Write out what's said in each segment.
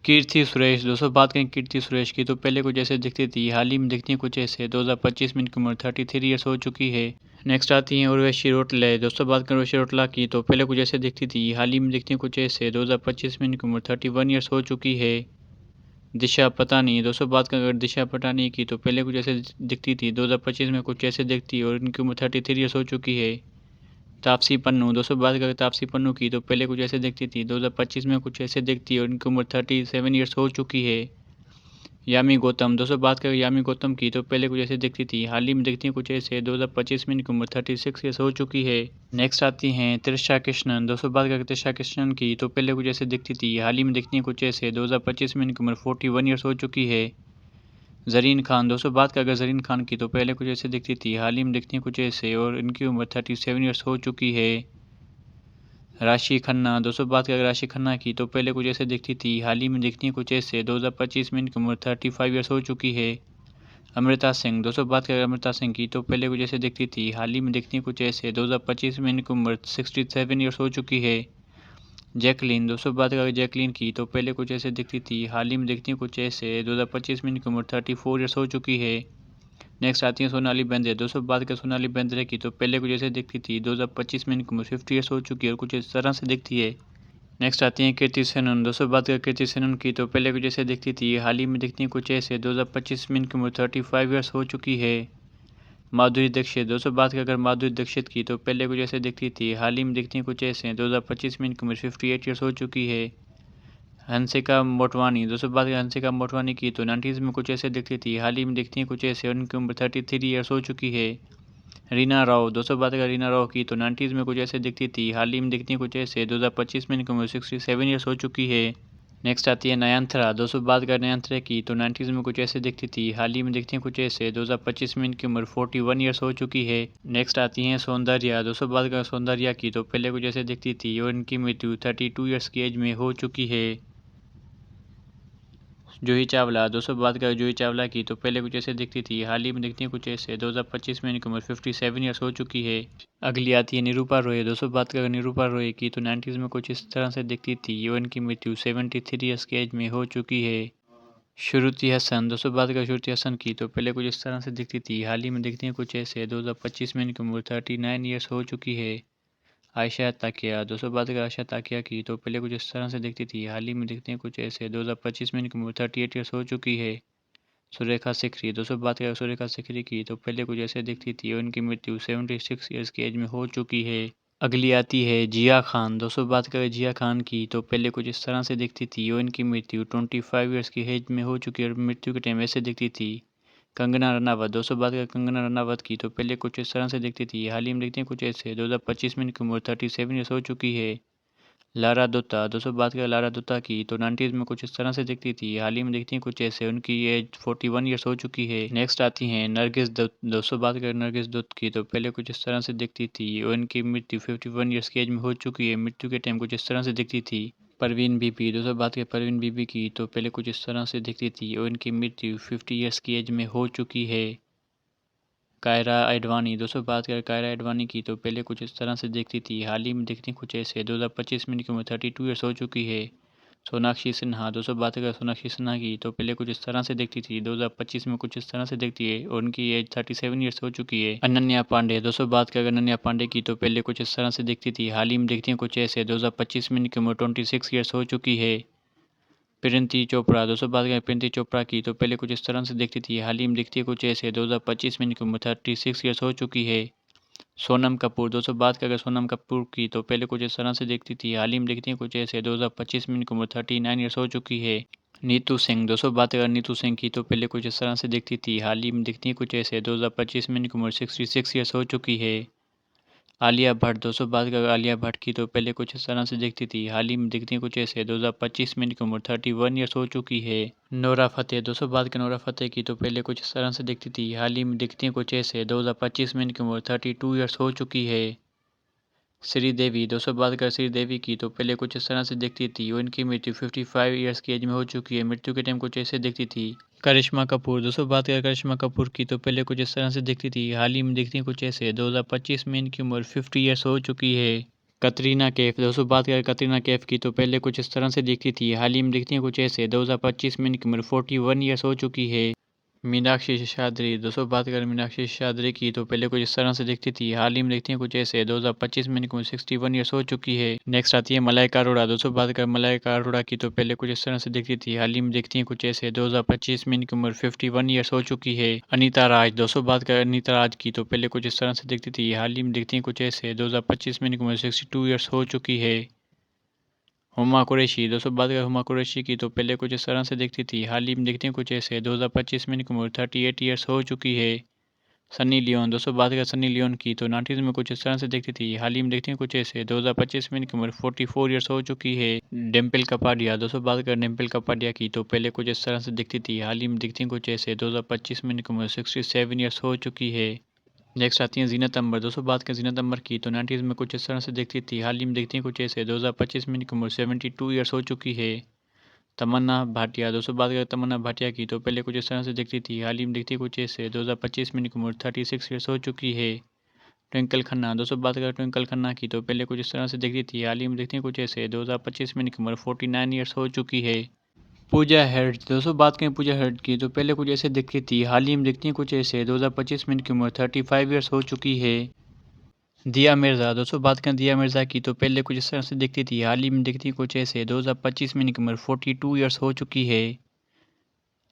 कीर्ति सुरेश, दोस्तों बात करें कीर्ति सुरेश की तो पहले कुछ ऐसे दिखती थी, हाल ही में दिखती हैं कुछ ऐसे। 2025 में इनकी उम्र 33 ईयर्स हो चुकी है। नेक्स्ट आती हैं उर्वशी रोटले, दोस्तों बात करें उर्वशी रोटला की तो पहले कुछ ऐसे दिखती थी, हाल ही में दिखती हैं कुछ ऐसे। 2025 में इनकी उम्र 31 ईयर्स हो चुकी है। दिशा पटानी, दोस्तों बात करें अगर दिशा पटानी की तो पहले कुछ ऐसे दिखती थी, 2025 में कुछ ऐसे दिखती है और इनकी उम्र 33 ईयर्स हो चुकी है। तापसी पन्नू, दोस्तों बात करें तापसी पन्नू की तो पहले कुछ ऐसे दिखती थी, 2025 में कुछ ऐसे दिखती है और इनकी उम्र 37 ईयर्स हो चुकी है। यामी गौतम, दोस्तों बात करें यामी गौतम की तो पहले कुछ ऐसे दिखती थी, हाल ही में दिखती हैं कुछ ऐसे। 2025 में इनकी उम्र 36 ईयर्स हो चुकी है। नेक्स्ट आती हैं त्रिशा कृष्णन, दोस्तों बात करें त्रिशा कृष्णन की तो पहले कुछ ऐसे दिखती थी, हाल ही में दिखती हैं कुछ ऐसे। 2025 में इनकी उम्र 41 ईयर्स हो चुकी है। जरीन खान, दोस्तों बात करें जरीन खान की तो पहले कुछ ऐसे दिखती थी, हाल ही में दिखती हैं कुछ ऐसे और इनकी उम्र 37 ईयर्स हो चुकी है। राशि खन्ना, दोस्तों बात करें राशि खन्ना की तो पहले कुछ ऐसे दिखती थी, हाल ही में दिखती हैं कुछ ऐसे। 2025 में इनकी उम्र 35 ईयर्स हो चुकी है। अमृता सिंह, दोस्तों बात करें अमृता सिंह की तो पहले कुछ ऐसे दिखती थी, हाल ही में दिखती हैं कुछ ऐसे। 2025 में इनकी उम्र 67 ईयर्स हो चुकी है। जैकलीन, दोस्तों बात करें जैकलीन की तो पहले कुछ ऐसे दिखती थी, हाल ही में दिखती हैं कुछ ऐसे। 2025 में इनकी उम्र 34 ईयर्स हो चुकी है। नेक्स्ट आती है सोनाली बेंद्रे, दोस्तों बात करें सोनाली बेंद्रे की तो पहले कुछ ऐसे दिखती थी, 2025 में इनकी उम्र 50 ईयर्स हो चुकी है और कुछ इस तरह से दिखती है। नेक्स्ट आती हैं कीर्ति सेनन, दोस्तों बात करें कीर्ति सेनन की तो पहले कुछ ऐसे दिखती थी, हाल ही में दिखती हैं कुछ ऐसे। 2025 में इनकी उम्र 35 ईयर्स हो चुकी है। माधुरी दीक्षित, दोस्तों बात करें अगर माधुरी दीक्षित की तो पहले कुछ ऐसे दिखती थी, हाल ही में दिखती हैं कुछ ऐसे। 2025 में इनकी उम्र 58 ईयर्स हो चुकी है। हंसिका मोटवानी, दोस्तों बात करें हंसिका मोटवानी की तो 90s में कुछ ऐसे दिखती थी, हाल ही में दिखती हैं कुछ ऐसे और इनकी उम्र 33 ईयर्स हो चुकी है। रीना राव, दोस्तों बात करें रीना राव की तो 90s में कुछ ऐसे दिखती थी, हाल ही में दिखती हैं कुछ ऐसे। 2025 में इनकी उम्र 67 ईयर्स हो चुकी है। नेक्स्ट आती है नयनतारा, दोस्तों बात करें नयनतारा की तो 90s में कुछ ऐसे दिखती थी, हाल ही में दिखती हैं कुछ ऐसे। 2025 में इनकी उम्र 41 ईयर्स हो चुकी है। नेक्स्ट आती हैं सौंदर्या, दोस्तों बात करें सौंदर्या की तो पहले कुछ ऐसे दिखती थी और इनकी मृत्यु 32 ईयर्स की एज में हो चुकी है। जूही चावला, दोस्तों बात करें जूही चावला की तो पहले कुछ ऐसे दिखती थी, हाल ही में दिखती हैं कुछ ऐसे। 2025 में इनकी उम्र 57 ईयर्स हो चुकी है। अगली आती है निरूपा रॉय, दोस्तों बात करें निरूपा रॉय की तो 90s में कुछ इस तरह से दिखती थी और इनकी मृत्यु 73 ईयर्स की एज में हो चुकी है। श्रुति हसन, दोस्तों बात करें श्रुति हसन की तो पहले कुछ इस तरह से दिखती थी, हाल ही में दिखती हैं कुछ ऐसे। 2025 में इनकी उम्र 39 ईयर्स हो चुकी है। आयशा ताकिया, दोस्तों बात करें आयशा ताकिया की तो पहले कुछ इस तरह से दिखती थी, हाल ही में दिखती हैं कुछ ऐसे। 2025 में इनकी उम्र 38 ईयर्स हो चुकी है। सुरेखा सिकरी, दोस्तों बात करें सुरेखा सिकरी की तो पहले कुछ ऐसे दिखती थी और इनकी मृत्यु 76 ईयर्स की एज में हो चुकी है। अगली आती है जिया खान, दोस्तों बात करें जिया खान की तो पहले कुछ इस तरह से दिखती थी और इनकी मृत्यु 25 ईयर्स की एज में हो चुकी है और मृत्यु के टाइम ऐसे दिखती थी। कंगना रनावत, दोस्तों बात करें कंगना रनावत की तो पहले कुछ इस तरह से दिखती थी, हाल ही में दिखती हैं कुछ ऐसे। 2025 में इनकी उम्र 37 ईयर्स हो चुकी है। लारा दत्ता, दोस्तों बात करें लारा दत्ता की तो 90s में कुछ इस तरह से दिखती थी, हाल ही में दिखती हैं कुछ ऐसे। उनकी एज 41 ईयर्स हो चुकी है। नेक्स्ट आती हैं नरगिस दत्त, दोस्तों बात करें नरगिस दत्त की तो पहले कुछ इस तरह से दिखती थी और इनकी मृत्यु 51 ईयर्स की एज में हो चुकी है। मृत्यु के टाइम कुछ इस तरह से दिखती थी। परवीन बीबी, दोस्तों बात करें परवीन बीबी की तो पहले कुछ इस तरह से दिखती थी और इनकी मृत्यु 50 ईयर्स की एज में हो चुकी है। कायरा एडवाणी, दोस्तों बात करें कायरा एडवाणी की तो पहले कुछ इस तरह से दिखती थी, हाल ही में दिखती कुछ ऐसे। 2025 में इनकी उम्र 32 ईयर्स हो चुकी है। सोनाक्षी सिन्हा, दोस्तों बात करें सोनाक्षी सिन्हा की तो पहले कुछ इस तरह से दिखती थी, 2025 में कुछ इस तरह से दिखती है और उनकी एज 37 ईयर्स हो चुकी है। अनन्या पांडे, दोस्तों बात करें अनन्या पांडे की तो पहले कुछ इस तरह से दिखती थी, हाल ही में दिखती हैं कुछ ऐसे। 2025 में इनकी उम्र 26 ईयर्स हो चुकी है। प्रियंती चोपड़ा, दोस्तों बात करें प्रियंती चोपड़ा की तो पहले कुछ इस तरह से दिखती थी, हाल ही में दिखती है कुछ ऐसे। 2025 में इनकी उम्र 36 ईयर्स हो चुकी है। सोनम कपूर, दोस्तों बात करें सोनम कपूर की तो पहले कुछ इस तरह से दिखती थी, हाल ही में दिखती है कुछ ऐसे। 2025 में इनकी उम्र 39 ईयर्स हो चुकी है। नीतू सिंह, दोस्तों बात करें नीतू सिंह की तो पहले कुछ इस तरह से दिखती थी, हाल ही में दिखती है कुछ ऐसे। 2025 में इनकी उम्र 66 ईयर्स हो चुकी है। आलिया भट्ट, दोस्तों बात करें आलिया भट्ट की तो पहले कुछ इस तरह से दिखती थी, हाल ही में दिखती हैं कुछ ऐसे। 2025 में इनकी उम्र 31 ईयर्स हो चुकी है। नोरा फतेह, दोस्तों बात करें नोरा फतेह की तो पहले कुछ इस तरह से दिखती थी, हाल ही में दिखती हैं कुछ ऐसे। 2025 में इनकी उम्र 32 ईयर्स हो चुकी है। श्रीदेवी, दोस्तों बात करें श्रीदेवी की तो पहले कुछ इस तरह से दिखती थी और इनकी मृत्यु 55 ईयर्स की एज में हो चुकी है। मृत्यु के टाइम कुछ ऐसे दिखती थी। करिश्मा कपूर, दोस्तों बात करें करिश्मा कपूर की तो पहले कुछ इस तरह से दिखती थी, हाल ही में दिखती है कुछ ऐसे। 2025 में इनकी उम्र 50 ईयर्स हो चुकी है। कतरीना कैफ। दोस्तों बात करें कतरीना कैफ की तो पहले कुछ इस तरह से दिखती थी, हाल ही में दिखती हैं कुछ ऐसे। 2025 में इनकी उम्र 41 ईयर्स हो चुकी है। मीनाक्षी शेषाद्री। दोस्तों बात करें मीनाक्षी शेषाद्री की तो पहले कुछ इस तरह से दिखती थी, हाल ही में दिखती हैं कुछ ऐसे। 2025 में इनकी उम्र 61 ईयर्स हो चुकी है। नेक्स्ट आती है मलाइका अरोड़ा। दोस्तों बात करें मलाइका अरोड़ा की तो पहले कुछ इस तरह से दिखती थी, हाल ही में दिखती हैं कुछ ऐसे। 2025 में इनकी उम्र 51 ईयर्स हो चुकी है। अनीता राज। दोस्तों बात करें अनीता राज की तो पहले कुछ इस तरह से दिखती थी, हाल ही में दिखती हैं कुछ ऐसे। 2025 में इनकी उम्र 62 ईयर्स हो चुकी है। हुमा कुरैशी। दोस्तों बात करें हुमा कुरैशी की तो पहले कुछ इस तरह से दिखती थी, हाल ही में दिखती हैं कुछ ऐसे। 2025 में इनकी उम्र 38 ईयर्स हो चुकी है। Sunny Leone. दोस्तों बात करें सनी लियोन की तो 90s में कुछ इस तरह से दिखती थी, हाल ही में दिखती हैं कुछ ऐसे। 2025 में इनकी उम्र 44 ईयर्स हो चुकी है। डिम्पल कपाडिया। दोस्तों बात करें डिम्पल कपाडिया की तो पहले कुछ इस तरह से दिखती थी, हाल ही में दिखती हैं कुछ ऐसे। 2025 में इनकी उम्र 67 ईयर्स हो चुकी है। नेक्स्ट आती हैं जीनत अमर। दोस्तों बात करें जीनत अमर की तो 90s में कुछ इस तरह से दिखती थी, हाल ही में दिखती हैं कुछ ऐसे। 2025 में इनकी उम्र 72 ईयर्स हो चुकी है। तमन्ना भाटिया। दोस्तों बात करें तमन्ना भाटिया की तो पहले कुछ इस तरह से दिखती थी, हाल ही में दिखती कुछ ऐसे। 2025 में इनकी उम्र 36 ईयर्स हो चुकी है। ट्विंकल खन्ना। दोस्तों बात करें ट्विंकल खन्ना की तो पहले कुछ इस तरह से दिखती थी, हाल ही में दिखती कुछ ऐसे। 2025 में इनकी उम्र 49 ईयर्स हो चुकी है। पूजा हेड। दोस्तों बात करें पूजा हेड की तो पहले कुछ ऐसे दिखती थी, हाल ही में दिखती हैं कुछ ऐसे। 2025 में इनकी उम्र 35 ईयर्स हो चुकी है। दिया मिर्ज़ा। दोस्तों बात करें दिया मिर्ज़ा की तो पहले कुछ इस तरह से दिखती थी, हाल ही में दिखती कुछ ऐसे। 2025 में इनकी उम्र 42 ईयर्स हो चुकी है।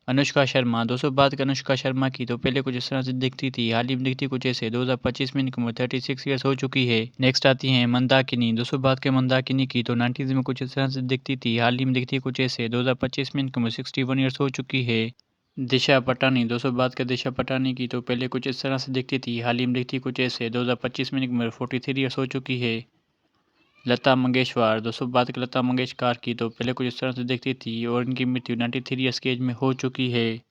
अनुष्का शर्मा। दोस्तों बात करें अनुष्का शर्मा की तो पहले कुछ इस तरह से दिखती थी, हाल ही में दिखती कुछ ऐसे। 2025 में इनकी उम्र 36 ईयर्स हो चुकी है। नेक्स्ट आती हैं मंदाकिनी। दोस्तों बात करें मंदाकिनी की तो 90s में कुछ इस तरह से दिखती थी, हाल ही में दिखती कुछ ऐसे। 2025 में इनकी उम्र 61 ईयर्स हो चुकी है। दिशा पटानी। दोस्तों बात करें दिशा पटानी की तो पहले कुछ इस तरह से दिखती थी, हाल ही में दिखती कुछ ऐसे। 2025 में इनकी उम्र 43 ईयर्स हो चुकी है। लता मंगेशकर। दोस्तों बात करें लता मंगेशकर की तो पहले कुछ इस तरह से दिखती थी और इनकी मृत्यु 93 ईयर्स की एज में हो चुकी है।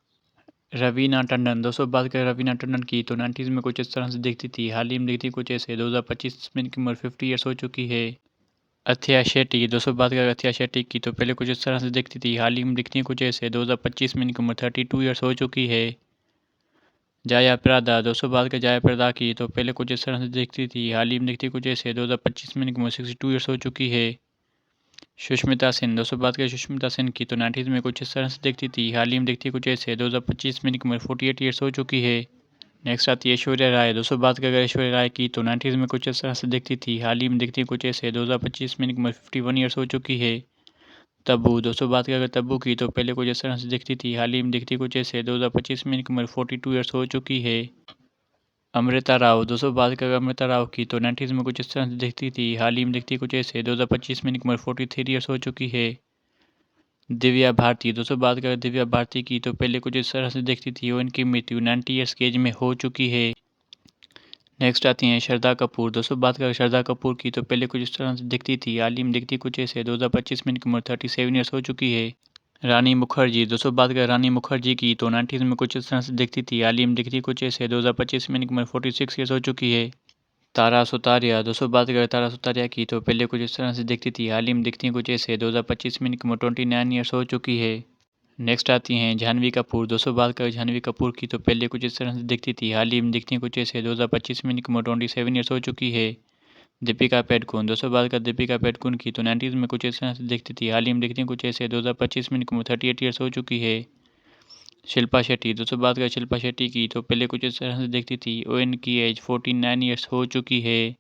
रवीना टंडन। दोस्तों बात करें रवीना टंडन की तो 90s में कुछ इस तरह से दिखती थी, हाल ही में दिखती कुछ ऐसे। 2025 में इनकी उम्र 50 ईयर्स हो चुकी है। अथिया शेट्टी। दोस्तों बात करें अथिया शेट्टी की तो पहले कुछ इस तरह से दिखती थी, हाल ही में दिखती कुछ ऐसे। 2025 में इनकी उम्र 32 ईयर्स हो चुकी है। जाया प्रदा। दोस्तों बात करें जाया प्रदा की तो पहले कुछ इस तरह से दिखती थी, हाल ही में दिखती कुछ ऐसे। 2025 में इनकी उम्र 62 ईयर्स हो चुकी है। सुष्मिता सेन। दोस्तों बात करें सुष्मिता सेन की तो 90s में कुछ इस तरह से दिखती थी, हाल ही में दिखती कुछ ऐसे। 2025 में इनकी उम्र 48 ईयर्स हो चुकी है। नेक्स्ट आती है ऐश्वर्या राय। दोस्तों बात करें ऐश्वर्या राय की तो 90s में कुछ इस तरह से दिखती थी, हाल ही में दिखती कुछ ऐसे। 2025 में इनकी उम्र 51 ईयर्स हो चुकी है। तब्बू। दोस्तों बात करें तब्बू की तो पहले कुछ इस तरह से दिखती थी, हाल ही में दिखती कुछ ऐसे। 2025 में इनकी उम्र 42 ईयर्स हो चुकी है। अमृता राव। दोस्तों बात करें अमृता राव की तो 90s में कुछ इस तरह से दिखती थी, हाल ही में दिखती कुछ ऐसे। 2025 में इनकी उम्र 43 ईयर्स हो चुकी है। दिव्या भारती। दोस्तों बात करें दिव्या भारती की तो पहले कुछ इस तरह से दिखती थी और इनकी मृत्यु 90 ईयर्स की एज में हो चुकी है। नेक्स्ट आती हैं श्रद्धा कपूर। दोस्तों बात करें श्रद्धा कपूर की तो पहले कुछ इस तरह से दिखती थी, हाल ही में दिखती कुछ ऐसे। 2025 में इनकी उम्र 37 ईयर्स हो चुकी है। रानी मुखर्जी। दोस्तों बात करें रानी मुखर्जी की तो 90s में कुछ इस तरह से दिखती थी, हाल ही में दिखती कुछ ऐसे। 2025 में इनकी उम्र 46 ईयर्स हो चुकी है। तारा सुतारिया। दोस्तों बात करें तारा सुतारिया की तो पहले कुछ इस तरह से दिखती थी, हाल ही में दिखती कुछ ऐसे। 2025 में इनकी उम्र 29 ईयर्स हो चुकी है। नेक्स्ट आती हैं जाह्नवी कपूर। दोस्तों बात करें जाह्नवी कपूर की तो पहले कुछ इस तरह से दिखती थी, हाल ही में दिखती कुछ ऐसे। 2025 में इनकी उम्र 27 ईयर्स हो चुकी है। दीपिका पादुकोण। दोस्तों बात करें दीपिका पादुकोण की तो 90s में कुछ इस तरह से दिखती थी, हाल ही में दिखती कुछ ऐसे। 2025 में इनकी उम्र 38 ईयर्स हो चुकी है। शिल्पा शेट्टी। दोस्तों बात करें शिल्पा शेट्टी की तो पहले कुछ इस तरह से दिखती थी और इनकी एज 49 ईयर्स हो चुकी है।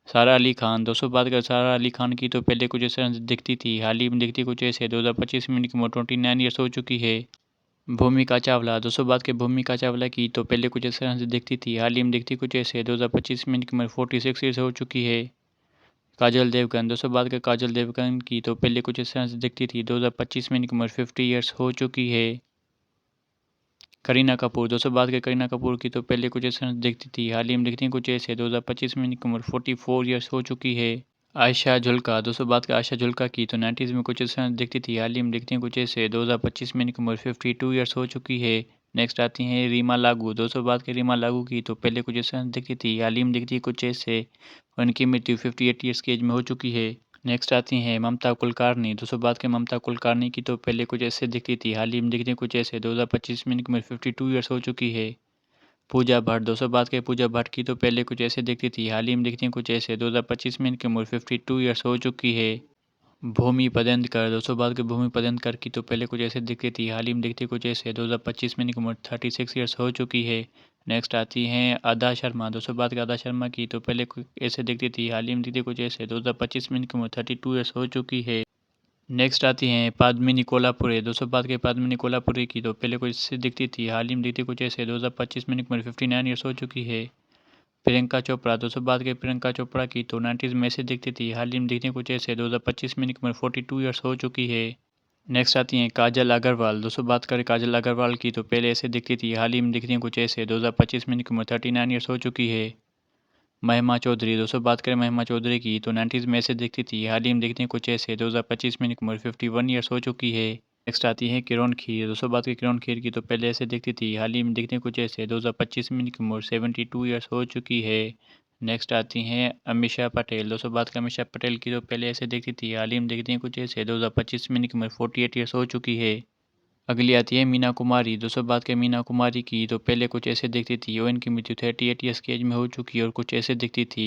सारा अली खान। दोस्तों बात करें सारा अली खान की तो पहले कुछ इस तरह से दिखती थी, हाल ही में दिखती कुछ ऐसे। 2025 में इनकी उम्र 29 ईयर्स हो चुकी है। भूमिका चावला। दोस्तों बात करें भूमिका चावला की तो पहले कुछ इस तरह से दिखती थी, हाल ही में दिखती कुछ ऐसे। 2025 में इनकी उम्र 46 ईयर्स हो चुकी है। काजल देवगन। दोस्तों बात करें काजल देवगन की तो पहले कुछ इस तरह से दिखती थी, 2025 में इनकी उम्र 50 ईयर्स हो चुकी है। करीना कपूर। दोस्तों बात करें करीना कपूर की तो पहले कुछ इस तरह से दिखती थी, हाल ही में दिखती कुछ ऐसे। 2025 में इनकी उम्र 44 ईयर्स हो चुकी है। आयशा जुल्का। दोस्तों बात करें आयशा जुल्का की तो 90s में कुछ इस तरह दिखती थी, हाल ही में दिखती हैं कुछ ऐसे। 2025 में इनकी उम्र 52 ईयर्स हो चुकी है। नेक्स्ट आती हैं रीमा लागू। दोस्तों बात करें रीमा लागू की तो पहले कुछ इस तरह दिखती थी, हाल ही में दिखती कुछ ऐसे। उनकी मृत्यु 58 ईयर्स की एज में हो चुकी है। नेक्स्ट आती हैं ममता कुलकर्णी। दोस्तों बात करें ममता कुलकर्णी की तो पहले कुछ ऐसे दिखती थी, हाल ही में दिखती कुछ ऐसे। 2025 में इनकी उम्र 52 ईयर्स हो चुकी है। पूजा भट्ट दोस्तों बात करें पूजा भट्ट की तो पहले कुछ ऐसे दिखती थी, हाल ही में दिखती हैं कुछ ऐसे। 2025 में इनकी उम्र 52 ईयर्स हो चुकी है। भूमि पदंकर दोस्तों बात करें भूमि पदंकर की तो पहले कुछ ऐसे दिखती थी, हाल ही में दिखती कुछ ऐसे। 2025 में इनकी उम्र 36 ईयर्स हो चुकी है। नेक्स्ट आती हैं आदा शर्मा दोस्तों बात करें आदा शर्मा की तो पहले कुछ ऐसे दिखती थी, हाल ही में दिखती कुछ ऐसे। 2025 में इनकी उम्र 32 ईयर्स हो चुकी है। नेक्स्ट आती हैं पद्मिनी कोल्हापुरे दोस्तों बात करें पद्मिनी कोल्हापुरे की तो पहले कुछ ऐसे दिखती थी, हाल ही में दिखती कुछ ऐसे। 2025 में इनकी उम्र 59 ईयर्स हो चुकी है। प्रियंका चोपड़ा दोस्तों बात करें प्रियंका चोपड़ा की तो 90s में ऐसे दिखती थी, हाल ही में दिखती कुछ ऐसे। 2025 में इनकी उम्र 42 ईयर्स हो चुकी है। नेक्स्ट आती हैं काजल अग्रवाल दोस्तों बात करें काजल अग्रवाल की तो पहले ऐसे दिखती थी, हाल ही में दिखती हैं कुछ ऐसे। 2025 में इनकी उम्र 39 ईयर्स हो चुकी है। महिमा चौधरी दोस्तों बात करें महिमा चौधरी की तो 90s में ऐसे दिखती थी, हाल ही में दिखती हैं कुछ ऐसे। 2025 में इनकी उम्र 51 ईयर्स हो चुकी है। नेक्स्ट आती है किरण खीर दोस्तों बात करें किरण खीर की तो पहले ऐसे दिखती थी, हाल ही में दिखती हैं कुछ ऐसे। 2025 में इनकी उम्र 72 ईयर्स हो चुकी है। नेक्स्ट आती हैं अमीषा पटेल दोस्तों बात करें अमीषा पटेल की तो पहले ऐसे दिखती थी, हाल ही में दिखती हैं कुछ ऐसे। 2025 में इनकी उम्र 48 ईयर्स हो चुकी है। अगली आती है मीना कुमारी दोस्तों बात करें मीना कुमारी की तो पहले कुछ ऐसे दिखती थी और इनकी मृत्यु 38 ईयर्स की एज में हो चुकी है और कुछ ऐसे दिखती थी।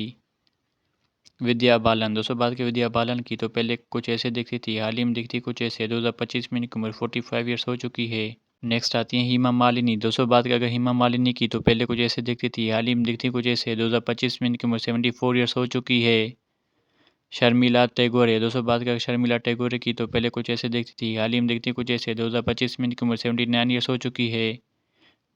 विद्या बालन दोस्तों बात करें विद्या बालन की तो पहले कुछ ऐसे दिखती थी, हाल ही में दिखती कुछ ऐसे। 2025 में इनकी उम्र 45 ईयर्स हो चुकी है। नेक्स्ट आती हैं हेमा मालिनी दोस्तों बात करें अगर हेमा मालिनी की तो पहले कुछ ऐसे दिखती थी, हाल ही में दिखती कुछ ऐसे। 2025 में इनकी उम्र 74 ईयर्स हो चुकी है। शर्मिला टैगोर है दोस्तों बात करें शर्मिला टैगोर की तो पहले कुछ ऐसे दिखती थी, हाल ही में दिखती कुछ ऐसे। 2025 में इनकी उम्र 79 ईयर्स हो चुकी है।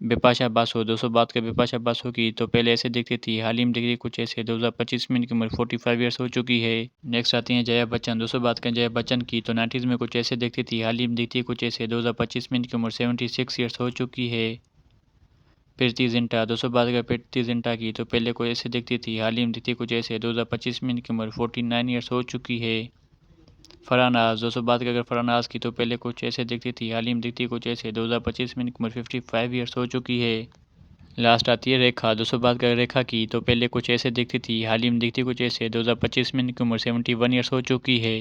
बिपाशा बासु दोस्तों बात करें बिपाशा बासु की तो पहले ऐसे दिखती थी, हाल ही में दिखती कुछ ऐसे। 2025 में इनकी उम्र 45 ईयर्स हो चुकी है। नेक्स्ट आती हैं जया बच्चन दोस्तों बात करें जया बच्चन की तो 90s में कुछ ऐसे दिखती थी, हाल ही में दिखती कुछ ऐसे। 2025 में इनकी उम्र 76 ईयर्स हो चुकी है। प्रीति जिंटा दोस्तों बात करें प्रीति जिंटा की तो पहले कुछ ऐसे दिखती थी, हाल ही में दिखती कुछ ऐसे। 2025 में इनकी उम्र 49 ईयर्स हो चुकी है। फरहानाज दोस्तों बात करें फरहानाज की तो पहले कुछ ऐसे दिखती थी, हाल ही में दिखती कुछ ऐसे। 2025 में इनकी उम्र 55 ईयर्स हो चुकी है। लास्ट आती है रेखा दोस्तों बात करें रेखा की तो पहले कुछ ऐसे दिखती थी, हाल ही में दिखती कुछ ऐसे। 2025 में इनकी उम्र 71 ईयर्स हो चुकी है।